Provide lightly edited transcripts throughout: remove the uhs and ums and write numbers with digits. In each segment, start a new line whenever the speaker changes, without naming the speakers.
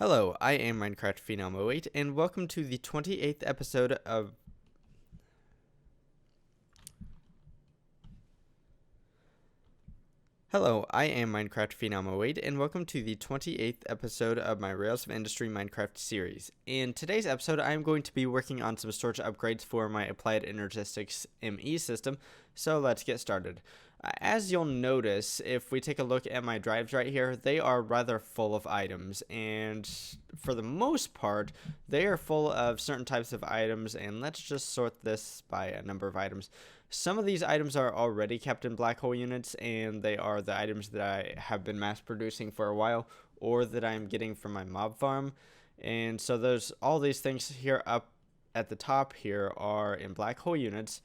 Hello, I am Minecraft Phenom 08 and welcome to the 28th episode of Hello, I am Minecraft Phenom 08 and welcome to the 28th episode of my Rails of Industry Minecraft series. In today's episode, I am going to be working on some storage upgrades for my Applied Energistics ME system, so let's get started. As you'll notice, if we take a look at my drives right here, they are rather full of items, and for the most part, they are full of certain types of items, and let's just sort this by a number of items. Some of these items are already kept in black hole units, and they are the items that I have been mass producing for a while, or that I'm getting from my mob farm, and so there's all these things here up at the top here are in black hole units.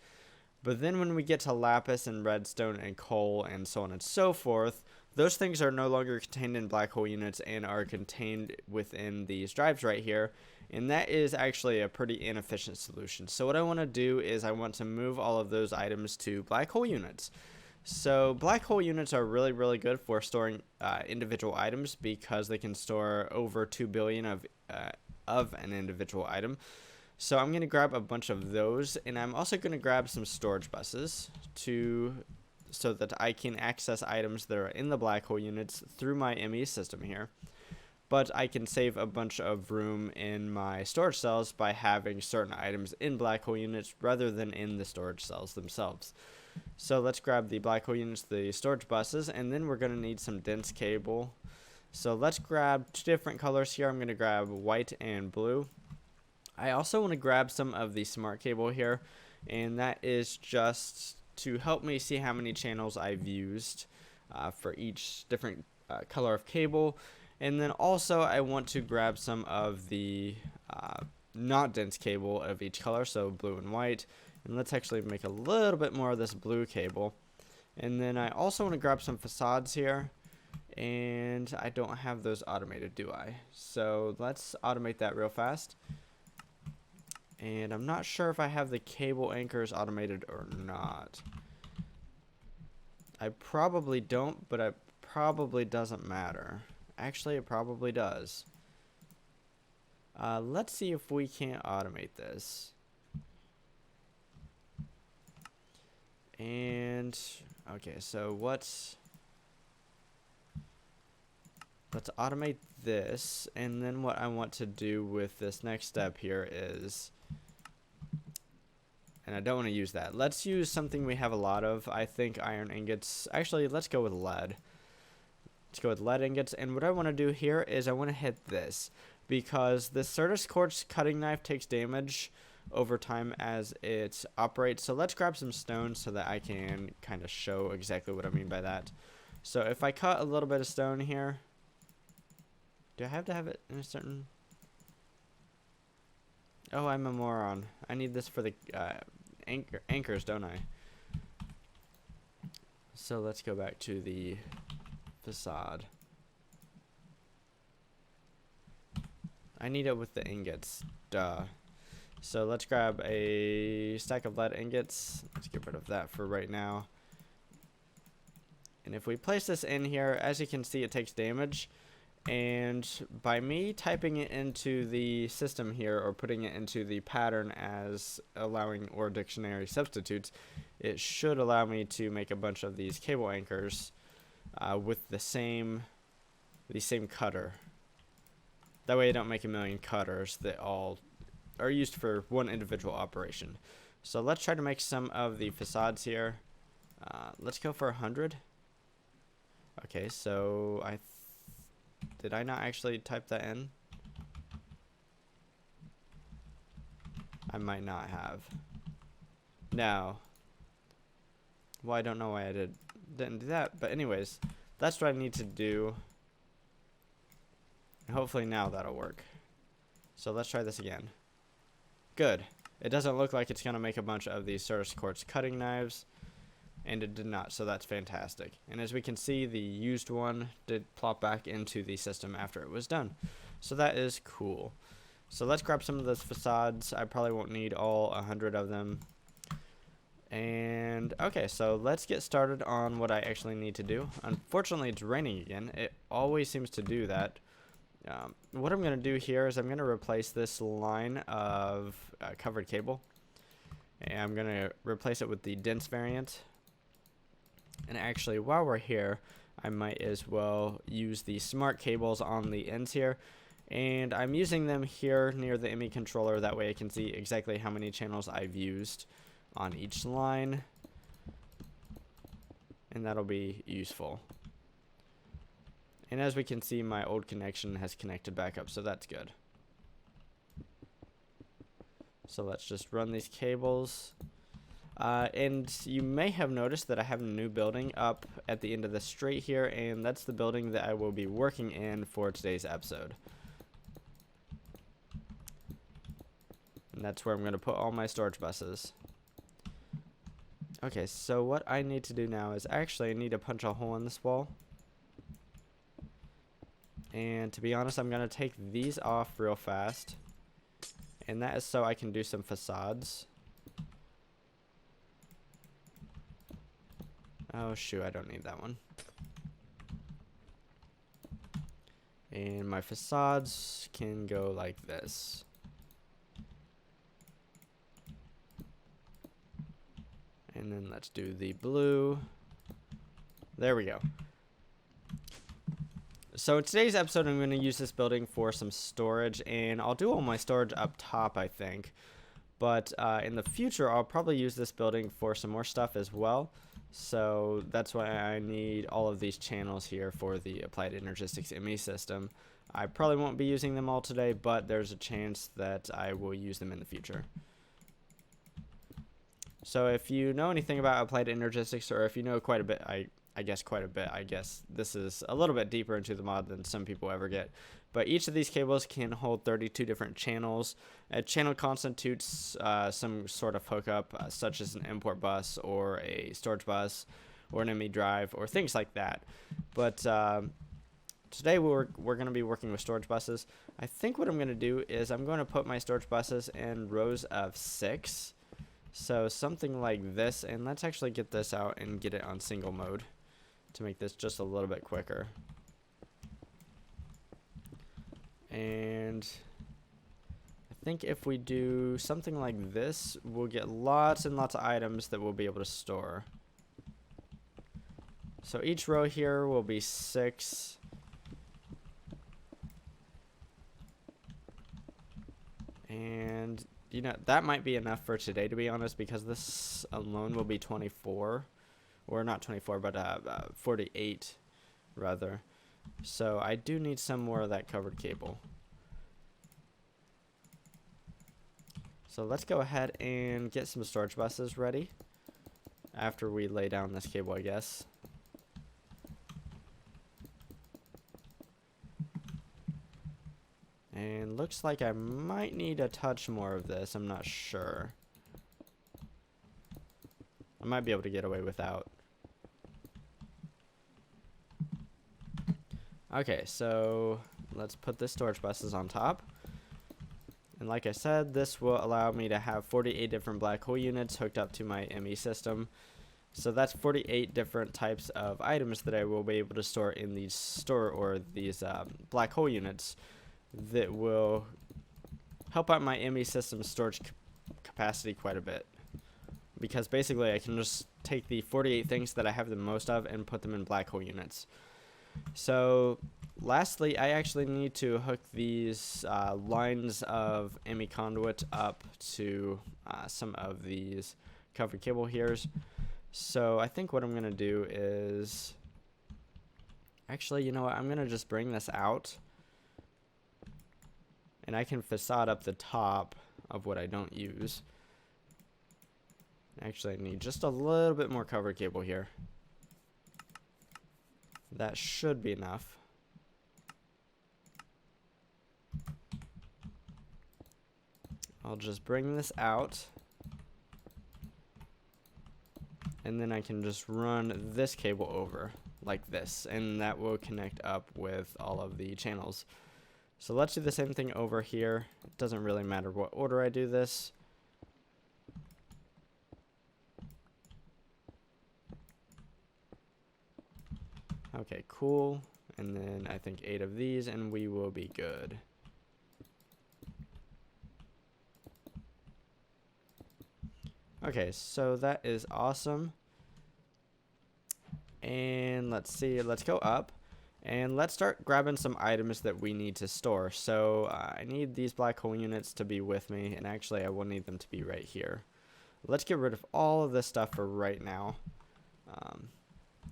But then when we get to lapis and redstone and coal and so on and so forth, those things are no longer contained in black hole units and are contained within these drives right here. And that is actually a pretty inefficient solution. So what I want to do is I want to move all of those items to black hole units. So black hole units are really good for storing individual items because they can store over 2 billion of an individual item. So I'm going to grab a bunch of those, and I'm also going to grab some storage buses so that I can access items that are in the black hole units through my ME system here. But I can save a bunch of room in my storage cells by having certain items in black hole units rather than in the storage cells themselves. So let's grab the black hole units, the storage buses, and then we're going to need some dense cable. So let's grab two different colors here. I'm going to grab white and blue. I also want to grab some of the smart cable here, and that is just to help me see how many channels I've used for each different color of cable. And then also I want to grab some of the not dense cable of each color, so blue and white. And let's actually make a little bit more of this blue cable. And then I also want to grab some facades here, and I don't have those automated, do I? So let's automate that real fast. And I'm not sure if I have the cable anchors automated or not. I probably don't, but it probably doesn't matter. Actually, it probably does. Let's see if we can't automate this. And, okay, so let's automate this. And then what I want to do with this next step here is, and I don't want to use that. Let's use something we have a lot of. I think iron ingots. Actually, let's go with lead. Let's go with lead ingots. And what I want to do here is I want to hit this, because the Certus Quartz cutting knife takes damage over time as it operates. So let's grab some stone so that I can kind of show exactly what I mean by that. So if I cut a little bit of stone here, do I have to have it in a certain... Oh, I'm a moron. I need this for the anchors, don't I? So let's go back to the facade. I need it with the ingots. Duh. So let's grab a stack of lead ingots. Let's get rid of that for right now. And if we place this in here, as you can see, it takes damage. And by me typing it into the system here, or putting it into the pattern as allowing or dictionary substitutes, it should allow me to make a bunch of these cable anchors with the same cutter. That way I don't make a million cutters that all are used for one individual operation. So let's try to make some of the facades here. Let's go for 100. Okay, so did I not actually type that in? I might not have. No. Well, I don't know why I didn't do that. But anyways, that's what I need to do. And hopefully now that'll work. So let's try this again. Good. It doesn't look like it's going to make a bunch of these Certus Quartz cutting knives. And it did not, so that's fantastic. And as we can see, the used one did plop back into the system after it was done. So that is cool. So let's grab some of those facades. I probably won't need all 100 of them. And okay, so let's get started on what I actually need to do. Unfortunately, it's raining again. It always seems to do that. What I'm going to do here is I'm going to replace this line of covered cable. And I'm going to replace it with the dense variant. And actually, while we're here, I might as well use the smart cables on the ends here. And I'm using them here near the ME controller. That way I can see exactly how many channels I've used on each line. And that'll be useful. And as we can see, my old connection has connected back up, so that's good. So let's just run these cables. And you may have noticed that I have a new building up at the end of the street here, and that's the building that I will be working in for today's episode. And that's where I'm going to put all my storage buses. Okay, so what I need to do now is actually I need to punch a hole in this wall. And to be honest, I'm going to take these off real fast. And that is so I can do some facades. Oh shoot, I don't need that one. And my facades can go like this. And then let's do the blue. There we go. So in today's episode, I'm going to use this building for some storage, and I'll do all my storage up top, I think. But in the future, I'll probably use this building for some more stuff as well. So that's why I need all of these channels here for the Applied Energistics ME system. I probably won't be using them all today, but there's a chance that I will use them in the future. So if you know anything about Applied Energistics, or if you know quite a bit, I guess quite a bit. I guess this is a little bit deeper into the mod than some people ever get. But each of these cables can hold 32 different channels. A channel constitutes some sort of hookup, such as an import bus or a storage bus or an ME drive or things like that. But today we're going to be working with storage buses. I think what I'm going to do is I'm going to put my storage buses in rows of 6. So something like this. And let's actually get this out and get it on single mode to make this just a little bit quicker. And I think if we do something like this, we'll get lots and lots of items that we'll be able to store. So each row here will be 6. And you know, that might be enough for today, to be honest, because this alone will be 24. Or not 24, but 48, rather. So I do need some more of that covered cable. So let's go ahead and get some storage buses ready. After we lay down this cable, I guess. And looks like I might need a touch more of this. I'm not sure. I might be able to get away without. Okay, so let's put the storage buses on top. And like I said, this will allow me to have 48 different black hole units hooked up to my ME system. So that's 48 different types of items that I will be able to store in these these black hole units that will help out my ME system storage capacity quite a bit. Because basically I can just take the 48 things that I have the most of and put them in black hole units. So lastly, I actually need to hook these lines of ME conduit up to some of these covered cable here. So I think what I'm going to do is, actually, you know what, I'm going to just bring this out. And I can facade up the top of what I don't use. Actually, I need just a little bit more covered cable here. That should be enough. I'll just bring this out. And then I can just run this cable over like this. And that will connect up with all of the channels. So let's do the same thing over here. It doesn't really matter what order I do this. Okay, cool. and then I think 8 of these, and we will be good. Okay, so that is awesome. And let's see, let's go up and let's start grabbing some items that we need to store. So I need these black hole units to be with me, and actually I will need them to be right here. Let's get rid of all of this stuff for right now.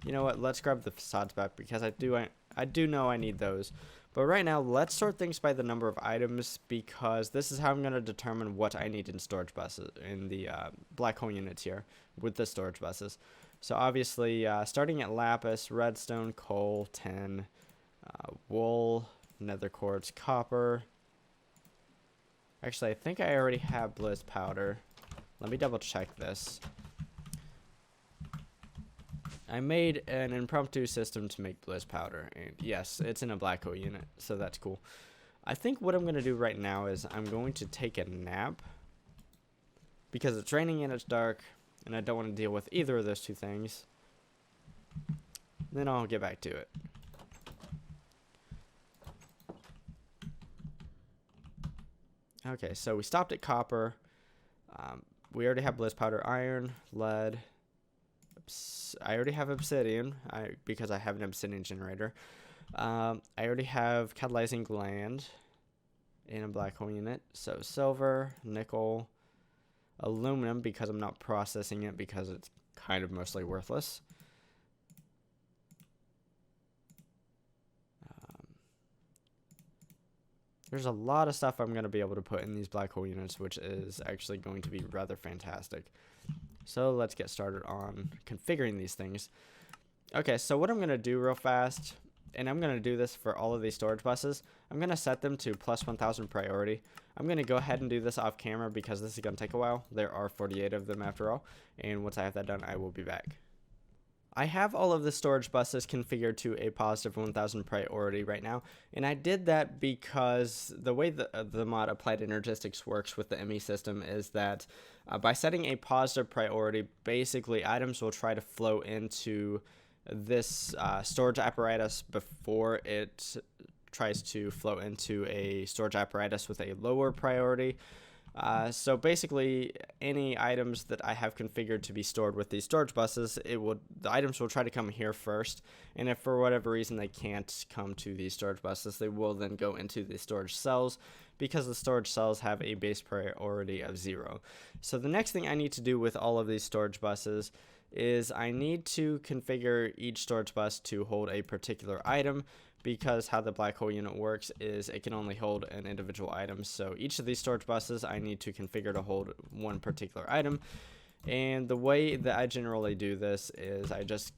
You know what, let's grab the facades back because I do know I need those. But right now, let's sort things by the number of items, because this is how I'm going to determine what I need in storage buses, in the black hole units here with the storage buses. So obviously, starting at lapis, redstone, coal, tin, wool, nether quartz, copper. Actually, I think I already have bliss powder. Let me double check this. I made an impromptu system to make bliss powder, and yes, it's in a black hole unit, so that's cool. I think what I'm going to do right now is I'm going to take a nap, because it's raining and it's dark, and I don't want to deal with either of those two things. Then I'll get back to it. Okay, so we stopped at copper. We already have bliss powder, iron, lead. I already have obsidian because I have an obsidian generator. I already have catalyzing gland in a black hole unit. So silver, nickel, aluminum because I'm not processing it because it's kind of mostly worthless. There's a lot of stuff I'm going to be able to put in these black hole units, which is actually going to be rather fantastic. So let's get started on configuring these things. Okay, so what I'm going to do real fast, and I'm going to do this for all of these storage buses, I'm going to set them to plus 1000 priority. I'm going to go ahead and do this off camera because this is going to take a while. There are 48 of them after all, and once I have that done, I will be back. I have all of the storage buses configured to a positive 1000 priority right now, and I did that because the way the mod Applied Energistics works with the ME system is that by setting a positive priority, basically items will try to flow into this storage apparatus before it tries to flow into a storage apparatus with a lower priority. So basically, any items that I have configured to be stored with these storage buses, the items will try to come here first, and if for whatever reason they can't come to these storage buses, they will then go into the storage cells, because the storage cells have a base priority of 0. So the next thing I need to do with all of these storage buses is I need to configure each storage bus to hold a particular item, because how the black hole unit works is it can only hold an individual item. So each of these storage buses I need to configure to hold one particular item. And the way that I generally do this is I just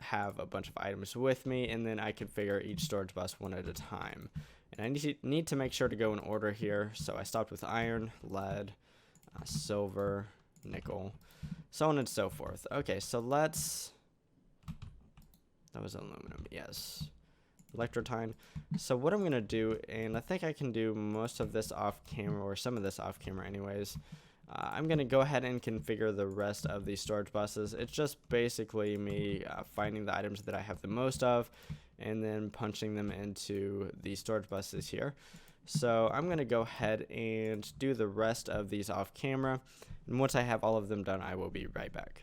have a bunch of items with me, and then I configure each storage bus one at a time. And I need to make sure to go in order here. So I stopped with iron, lead, silver, nickel, so on and so forth. Okay, so that was aluminum, yes. Electrotine. So what I'm going to do, and I think I can do most of this off camera, or some of this off camera anyways, I'm going to go ahead and configure the rest of these storage buses. It's just basically me finding the items that I have the most of and then punching them into the storage buses here. So I'm going to go ahead and do the rest of these off camera, and once I have all of them done, I will be right back.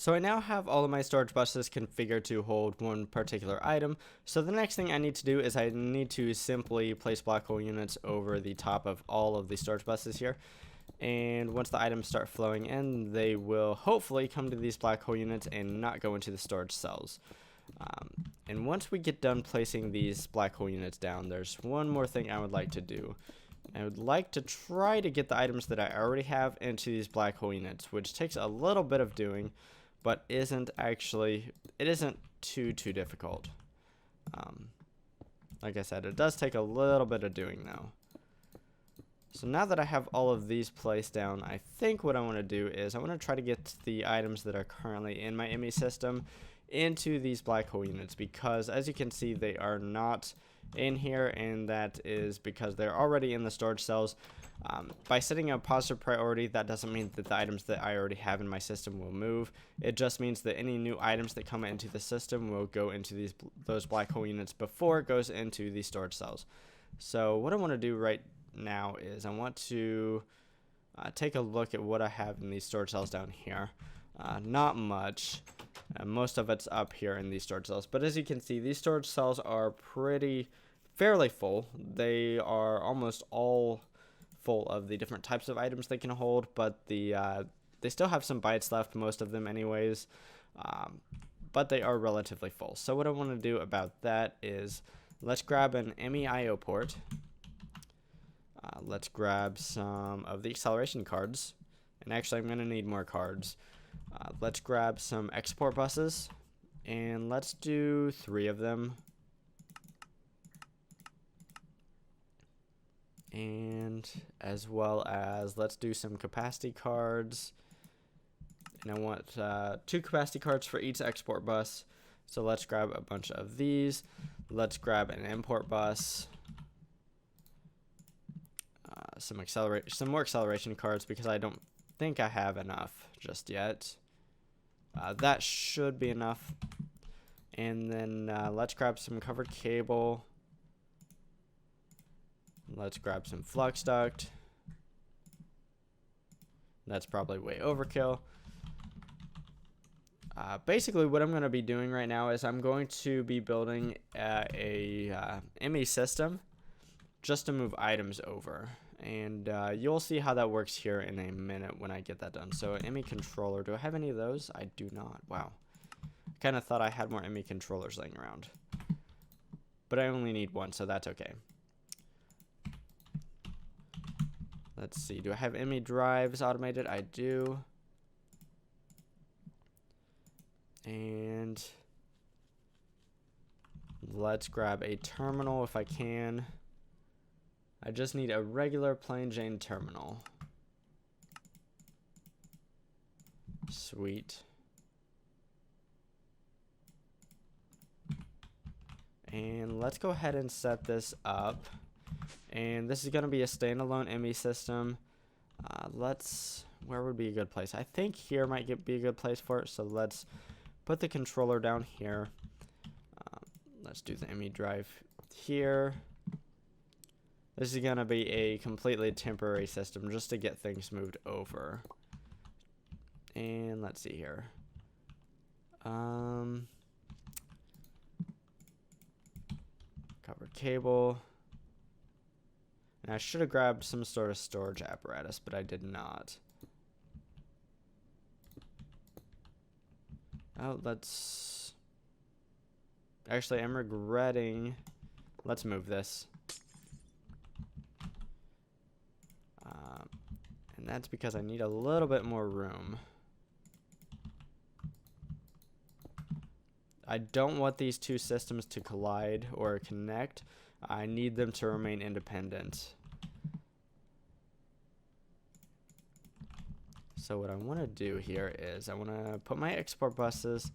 So I now have all of my storage buses configured to hold one particular item. So the next thing I need to do is I need to simply place black hole units over the top of all of the storage buses here. And once the items start flowing in, they will hopefully come to these black hole units and not go into the storage cells. And once we get done placing these black hole units down, there's one more thing I would like to do. I would like to try to get the items that I already have into these black hole units, which takes a little bit of doing, but it isn't too difficult. Like I said, it does take a little bit of doing though. So now that I have all of these placed down, I think what I want to do is I want to try to get the items that are currently in my ME system into these black hole units, because as you can see, they are not in here, and that is because they're already in the storage cells. By setting a positive priority, that doesn't mean that the items that I already have in my system will move. It just means that any new items that come into the system will go into those black hole units before it goes into the storage cells. So what I want to do right now is I want to take a look at what I have in these storage cells down here. Not much. Most of it's up here in these storage cells. But as you can see, these storage cells are fairly full. They are almost all full of the different types of items they can hold, but they still have some bytes left, most of them anyways, but they are relatively full. So what I want to do about that is let's grab an MEIO port. Let's grab some of the acceleration cards, and actually I'm going to need more cards. Let's grab some export buses, and let's do 3 of them. And as well as let's do some capacity cards, and I want 2 capacity cards for each export bus. So let's grab a bunch of these. Let's grab an import bus, some more acceleration cards, because I don't think I have enough just yet. That should be enough. And then let's grab some covered cable. Let's grab some flux duct. That's probably way overkill. Basically, what I'm going to be doing right now is I'm going to be building a ME system just to move items over. And you'll see how that works here in a minute when I get that done. So ME controller, do I have any of those? I do not. Wow. I kind of thought I had more ME controllers laying around. But I only need 1, so that's okay. Let's see, do I have ME drives automated? I do. And let's grab a terminal if I can. I just need a regular plain Jane terminal. Sweet. And let's go ahead and set this up. And this is going to be a standalone ME system. Where would be a good place? I think here might be a good place for it. So let's put the controller down here. Let's do the ME drive here. This is going to be a completely temporary system just to get things moved over. And let's see here. Covered cable. And I should have grabbed some sort of storage apparatus, but I did not. Oh, actually, I'm regretting. Let's move this. And that's because I need a little bit more room. I don't want these 2 systems to collide or connect. I need them to remain independent. So what I want to do here is I want to put my export buses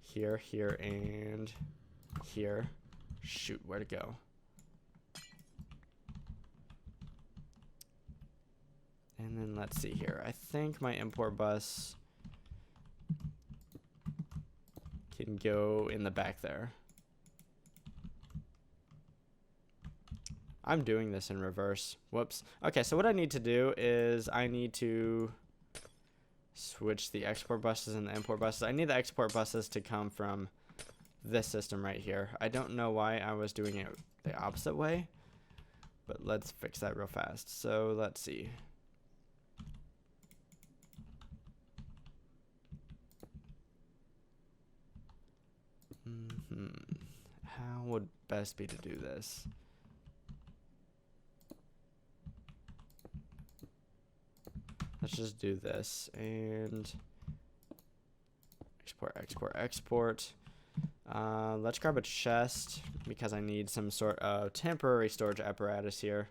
here, here, and here. Shoot, where to go? And then let's see here. I think my import bus can go in the back there. I'm doing this in reverse. Whoops. Okay, so what I need to do is I need to switch the export buses and the import buses. I need the export buses to come from this system right here. I don't know why I was doing it the opposite way, but let's fix that real fast. So let's see. How would best be to do this? Let's just do this and export, export, export. Let's grab a chest because I need some sort of temporary storage apparatus here.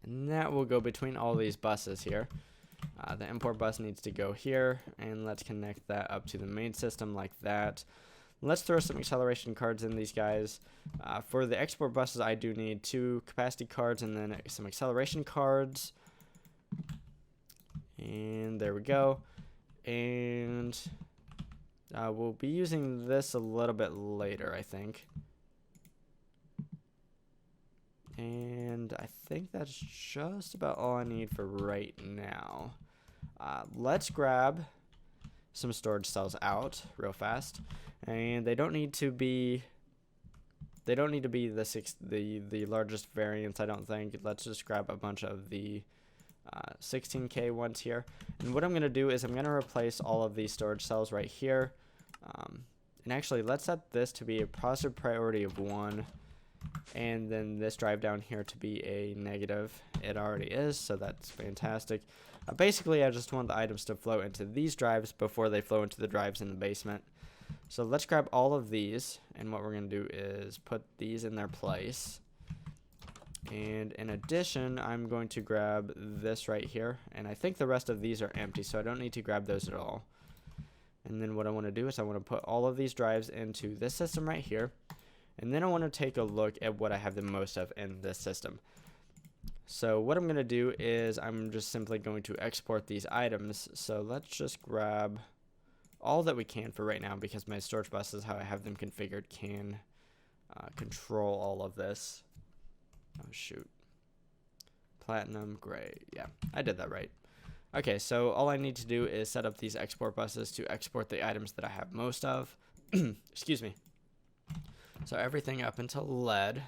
And that will go between all these buses here. The import bus needs to go here, and let's connect that up to the main system like that. Let's throw some acceleration cards in these guys. For the export buses, I do need 2 capacity cards and then some acceleration cards. And there we go. And we'll be using this a little bit later, I think. And I think that's just about all I need for right now. Let's grab some storage cells out real fast, and they don't need to be the largest variants, I don't think. Let's just grab a bunch of the 16K ones here, and what I'm going to do is I'm going to replace all of these storage cells right here, and actually let's set this to be a positive priority of 1, and then this drive down here to be a negative. It already is, so that's fantastic. Basically, I just want the items to flow into these drives before they flow into the drives in the basement. So let's grab all of these, and what we're going to do is put these in their place. And in addition, I'm going to grab this right here, and I think the rest of these are empty, so I don't need to grab those at all. And then what I want to do is I want to put all of these drives into this system right here, and then I want to take a look at what I have the most of in this system. So what I'm going to do is I'm just simply going to export these items. So let's just grab all that we can for right now, because my storage buses, how I have them configured, can control all of this. Oh shoot. Platinum, gray. Yeah, I did that right. Okay, so all I need to do is set up these export buses to export the items that I have most of. Excuse me. So everything up until lead.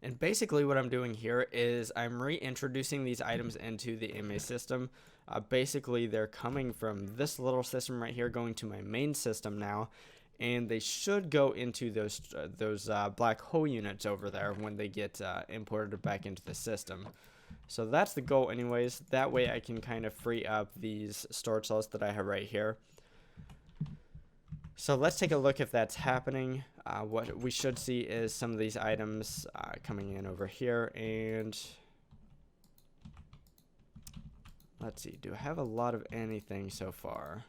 And basically what I'm doing here is I'm reintroducing these items into the MA system. Basically they're coming from this little system right here, going to my main system now, and they should go into those black hole units over there when they get imported back into the system. So that's the goal anyways. That way I can kind of free up these storage cells that I have right here. So let's take a look if that's happening. What we should see is some of these items coming in over here, and let's see, do I have a lot of anything so far?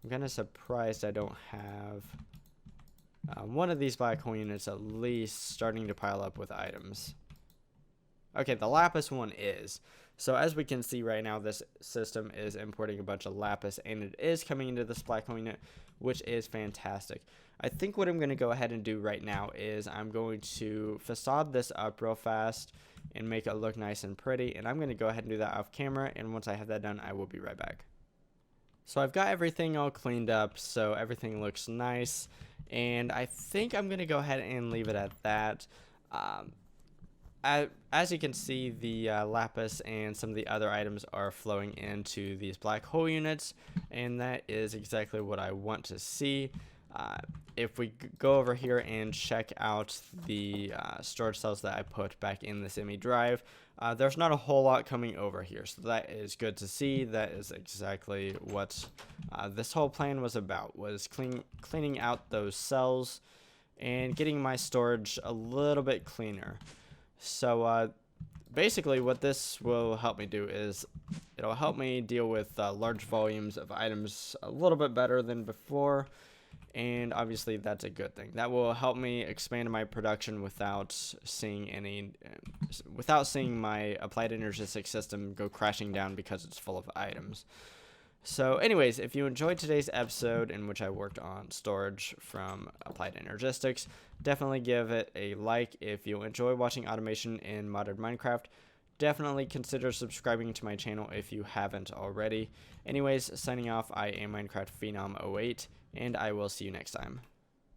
I'm kind of surprised I don't have one of these black hole units at least starting to pile up with items. Okay, the lapis one is. So as we can see right now, this system is importing a bunch of lapis, and it is coming into this black hole unit, which is fantastic. I think what I'm going to go ahead and do right now is I'm going to facade this up real fast and make it look nice and pretty, and I'm going to go ahead and do that off camera, and once I have that done, I will be right back. So I've got everything all cleaned up, so everything looks nice, and I think I'm going to go ahead and leave it at that. As you can see, the lapis and some of the other items are flowing into these black hole units, and that is exactly what I want to see. If we go over here and check out the storage cells that I put back in this ME drive, there's not a whole lot coming over here, so that is good to see. That is exactly what this whole plan was about, was cleaning out those cells and getting my storage a little bit cleaner. So basically what this will help me do is it'll help me deal with large volumes of items a little bit better than before, and obviously that's a good thing. That will help me expand my production without seeing my applied energistic system go crashing down because it's full of items. So anyways, if you enjoyed today's episode in which I worked on storage from Applied Energistics, definitely give it a like. If you enjoy watching automation in modern Minecraft, definitely consider subscribing to my channel if you haven't already. Anyways, signing off, I am Minecraft Phenom 08, and I will see you next time.